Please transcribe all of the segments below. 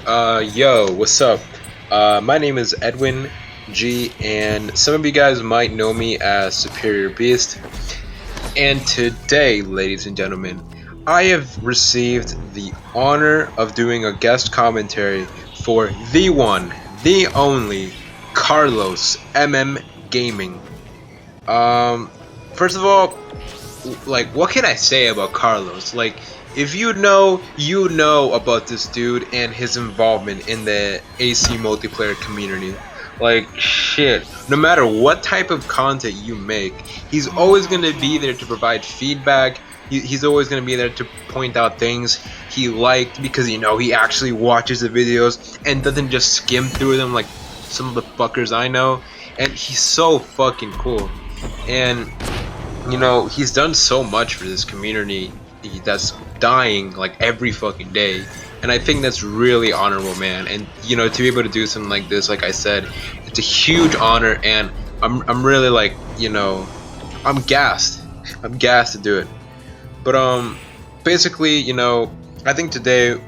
Yo, what's up? My name is Edwin G, and some of you guys might know me as Superior Beast. And today, ladies and gentlemen, I have received the honor of doing a guest commentary for the one, the only, Carlos Gaming. First of all, like, what can I say about Carlos? Like, if you know about this dude and his involvement in the AC multiplayer community. Like, shit, no matter what type of content you make, he's always gonna be there to provide feedback. He's always gonna be there to point out things he liked because he actually watches the videos and doesn't just skim through them like some of the fuckers I know. And he's so fucking cool. And he's done so much for this community that's dying like every fucking day, and I think that's really honorable, man. And to be able to do something like this, like I said, it's a huge honor, and I'm really like, I'm gassed to do it. But basically, I think today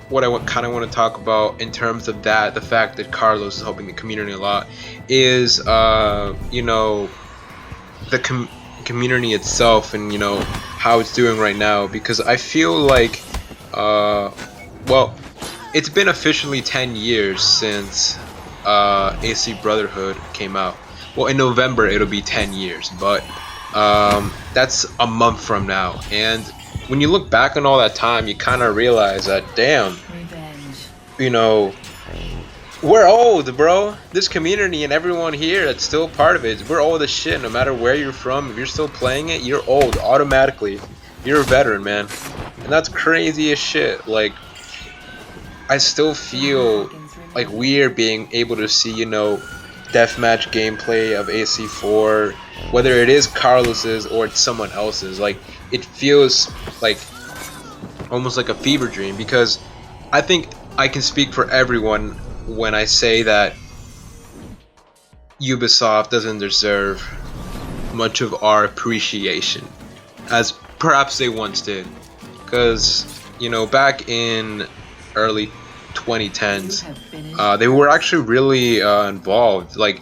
what I kind of want to talk about in terms of that, the fact that Carlos is helping the community a lot, is the community itself, and how it's doing right now, because I feel like well, it's been officially 10 years since AC Brotherhood came out. Well, in November it'll be 10 years, but that's a month from now. And when you look back on all that time, you kind of realize that, damn, we're old, bro. This community and everyone here that's still part of it, we're old as shit. No matter where you're from, if you're still playing it, you're old automatically. You're a veteran, man. And that's crazy as shit. Like, I still feel like we're being able to see, deathmatch gameplay of AC4, whether it is Carlos's or it's someone else's. Like, it feels like almost like a fever dream, because I think I can speak for everyone when I say that Ubisoft doesn't deserve much of our appreciation as perhaps they once did. Because, back in early 2010s, they were actually really involved. Like,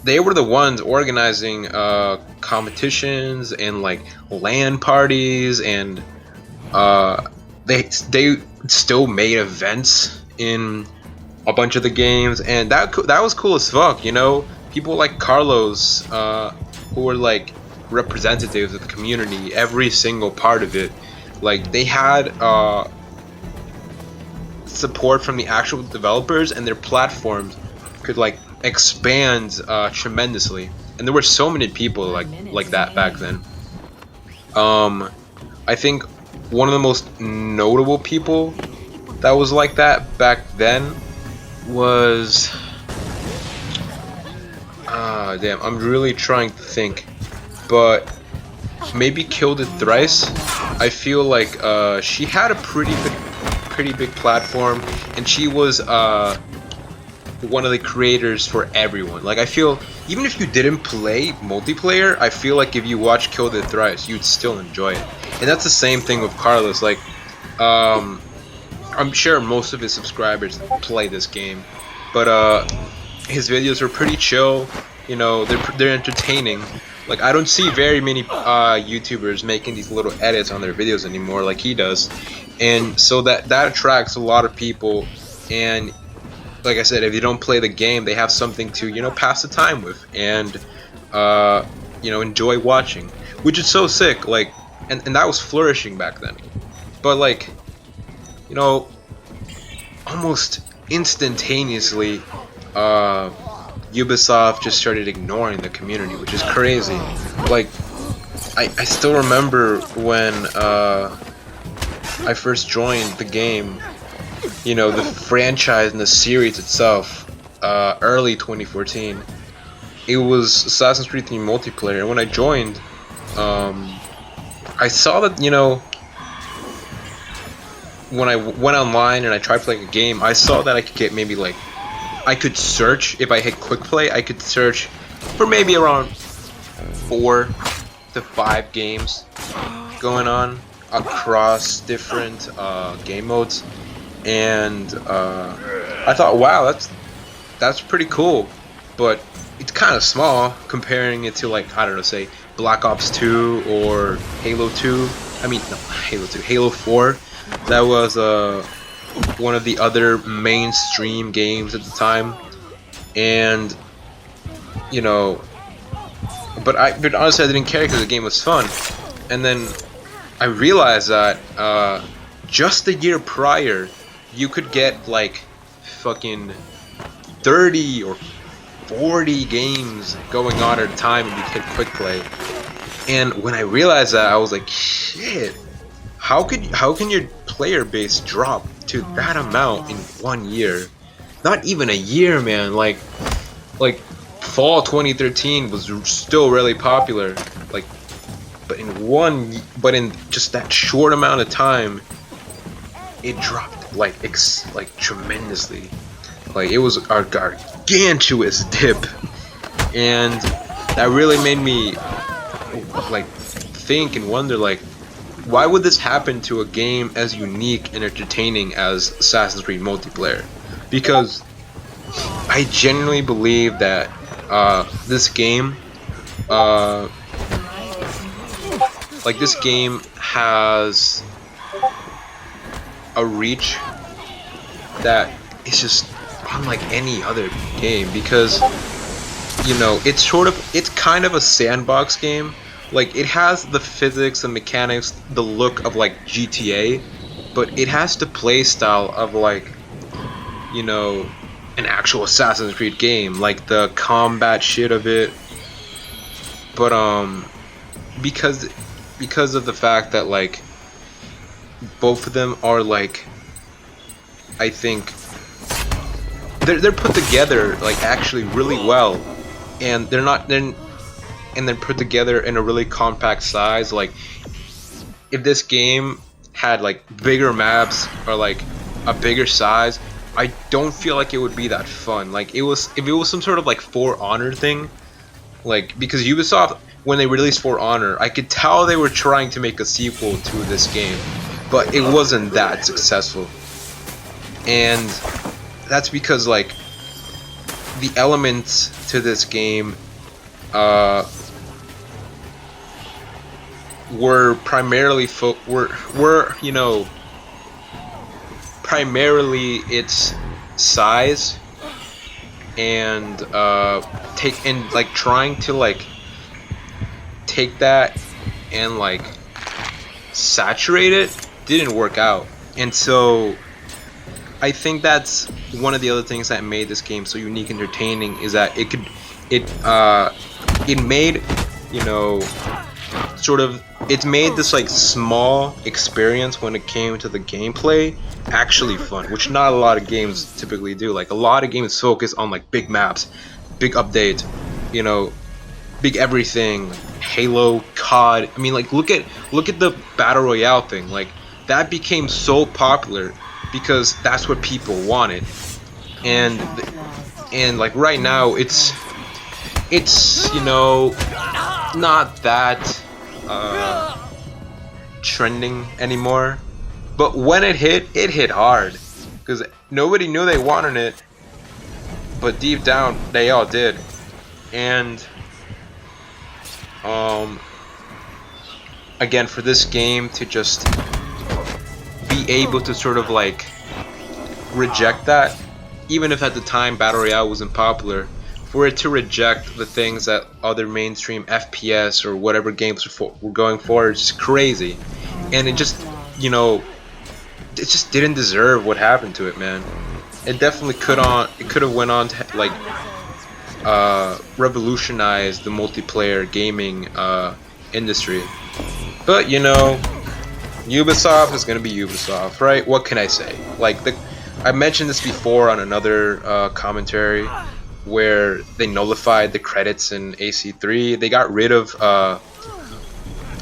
they were the ones organizing competitions and like LAN parties, and they still made events in a bunch of the games, and that was cool as fuck. People like Carlos, who were like representatives of the community, every single part of it. Like, they had support from the actual developers, and their platforms could like expand tremendously. And there were so many people like that back then. I think one of the most notable people that was like that back then was damn, I'm really trying to think, but maybe Killed It Thrice. I feel like she had a pretty big platform, and she was one of the creators for everyone. Like, I feel even if you didn't play multiplayer, I feel like if you watch Killed It Thrice, you'd still enjoy it. And that's the same thing with Carlos. Like, I'm sure most of his subscribers play this game, but his videos are pretty chill. They're entertaining. Like, I don't see very many YouTubers making these little edits on their videos anymore like he does, and so that attracts a lot of people. And like I said, if you don't play the game, they have something to pass the time with and enjoy watching, which is so sick. Like, and that was flourishing back then. But like, almost instantaneously, Ubisoft just started ignoring the community, which is crazy. Like, I still remember when I first joined the game, the franchise and the series itself, early 2014. It was Assassin's Creed 3 multiplayer, and when I joined, I saw that, when I went online and I tried playing a game, I saw that I could get maybe like, I could search, if I hit quick play, I could search for maybe around 4 to 5 games going on across different game modes. and I thought, wow, that's pretty cool, but it's kind of small comparing it to, like, I don't know, say Black Ops 2 or Halo 2. I mean, no, Halo 2, Halo 4. That was one of the other mainstream games at the time, and you know, but honestly I didn't care because the game was fun. And then I realized that just a year prior, you could get like fucking 30 or 40 games going on at a time and you could quick play. And when I realized that, I was like, shit, how can your player base drop to that amount in 1 year? Not even a year, man. Like fall 2013 was still really popular. Like, but in just that short amount of time, it dropped like tremendously. Like, it was a gargantuous dip, and that really made me like think and wonder, like, why would this happen to a game as unique and entertaining as Assassin's Creed multiplayer? Because I genuinely believe that this game, this game has a reach that is just unlike any other game, because it's kind of a sandbox game. Like, it has the physics and mechanics, the look of like GTA, but it has the play style of like, an actual Assassin's Creed game, like the combat shit of it. But because of the fact that like both of them are like, I think they're put together like actually really well, and they're put together in a really compact size. Like, if this game had like bigger maps or like a bigger size, I don't feel like it would be that fun. Like, if it was some sort of like For Honor thing, like, because Ubisoft, when they released For Honor, I could tell they were trying to make a sequel to this game, but it wasn't that successful. And that's because like the elements to this game were primarily primarily its size and trying to like take that and like saturate it didn't work out. And so I think that's one of the other things that made this game so unique and entertaining, is that it made it made this like small experience when it came to the gameplay actually fun, which not a lot of games typically do. Like, a lot of games focus on like big maps, big updates, big everything. Halo, COD. I mean, like, look at the battle royale thing. Like, that became so popular because that's what people wanted. And like right now it's not that trending anymore, but when it hit hard, because nobody knew they wanted it, but deep down they all did. And again, for this game to just be able to sort of like reject that, even if at the time Battle Royale wasn't popular, for it to reject the things that other mainstream FPS or whatever games were going for, is just crazy. And it just, it just didn't deserve what happened to it, man. It definitely could have went on to like revolutionize the multiplayer gaming industry. But Ubisoft is gonna be Ubisoft, right? What can I say? Like, I mentioned this before on another commentary, where they nullified the credits in AC3. They got rid of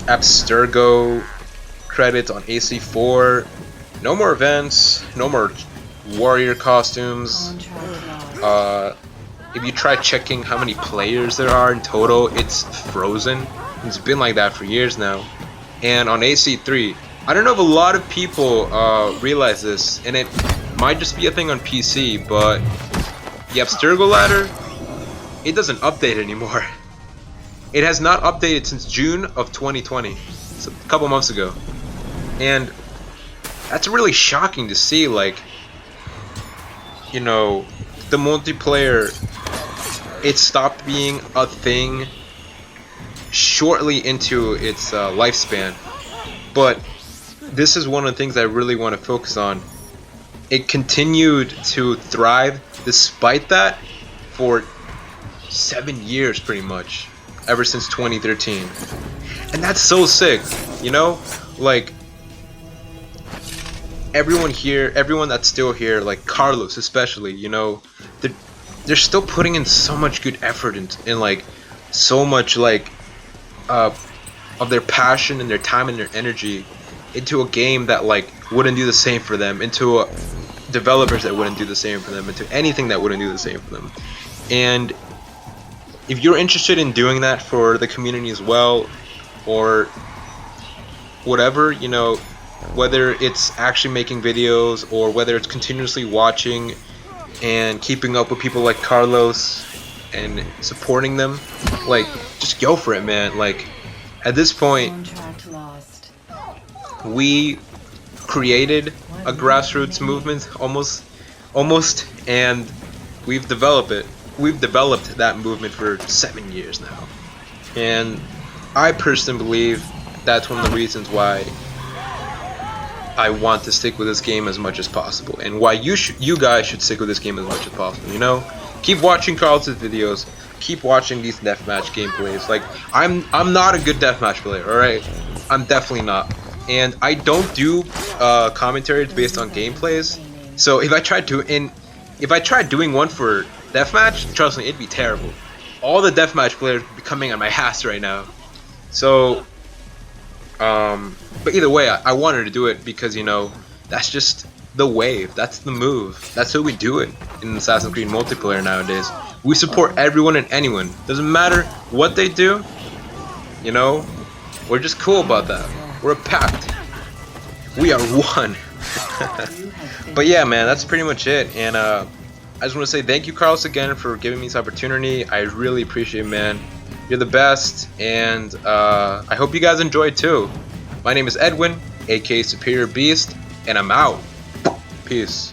Abstergo credits on AC4. No more events, no more warrior costumes. If you try checking how many players there are in total, it's frozen. It's been like that for years now. And on AC3, I don't know if a lot of people realize this, and Might just be a thing on PC, but the Abstergo ladder, it doesn't update anymore. It has not updated since June of 2020, so a couple months ago. And that's really shocking to see, like, you know, the multiplayer, it stopped being a thing shortly into its lifespan. But this is one of the things I really want to focus on. It continued to thrive despite that for 7 years pretty much, ever since 2013. And that's so sick, you know? Like, everyone here, everyone that's still here, like Karlos especially, you know, they're still putting in so much good effort in like so much like of their passion and their time and their energy into a game that like wouldn't do the same for them, into developers that wouldn't do the same for them, into anything that wouldn't do the same for them. And if you're interested in doing that for the community as well, or whatever, you know, whether it's actually making videos or whether it's continuously watching and keeping up with people like Karlos and supporting them, like, just go for it, man. Like, at this point, we created a grassroots movement almost, and we've developed that movement for 7 years now. And I personally believe that's one of the reasons why I want to stick with this game as much as possible, and why you guys should stick with this game as much as possible. You know, keep watching Karlos' videos, keep watching these deathmatch gameplays. Like, I'm not a good deathmatch player, all right? I'm definitely not, and I don't do commentaries based on gameplays. So if I tried doing one for deathmatch, trust me, it'd be terrible. All the deathmatch players would be coming on my ass right now. So but either way, I wanted to do it because, you know, that's just the wave, that's the move, that's how we do it in Assassin's Creed multiplayer nowadays. We support everyone and anyone, doesn't matter what they do, you know, we're just cool about that. We're a pact, we are one. But yeah, man, that's pretty much it. And I just want to say thank you, Karlos, again for giving me this opportunity. I really appreciate it, man. You're the best, and I hope you guys enjoyed too. My name is Edwin, aka Superior Beast, and I'm out. Peace.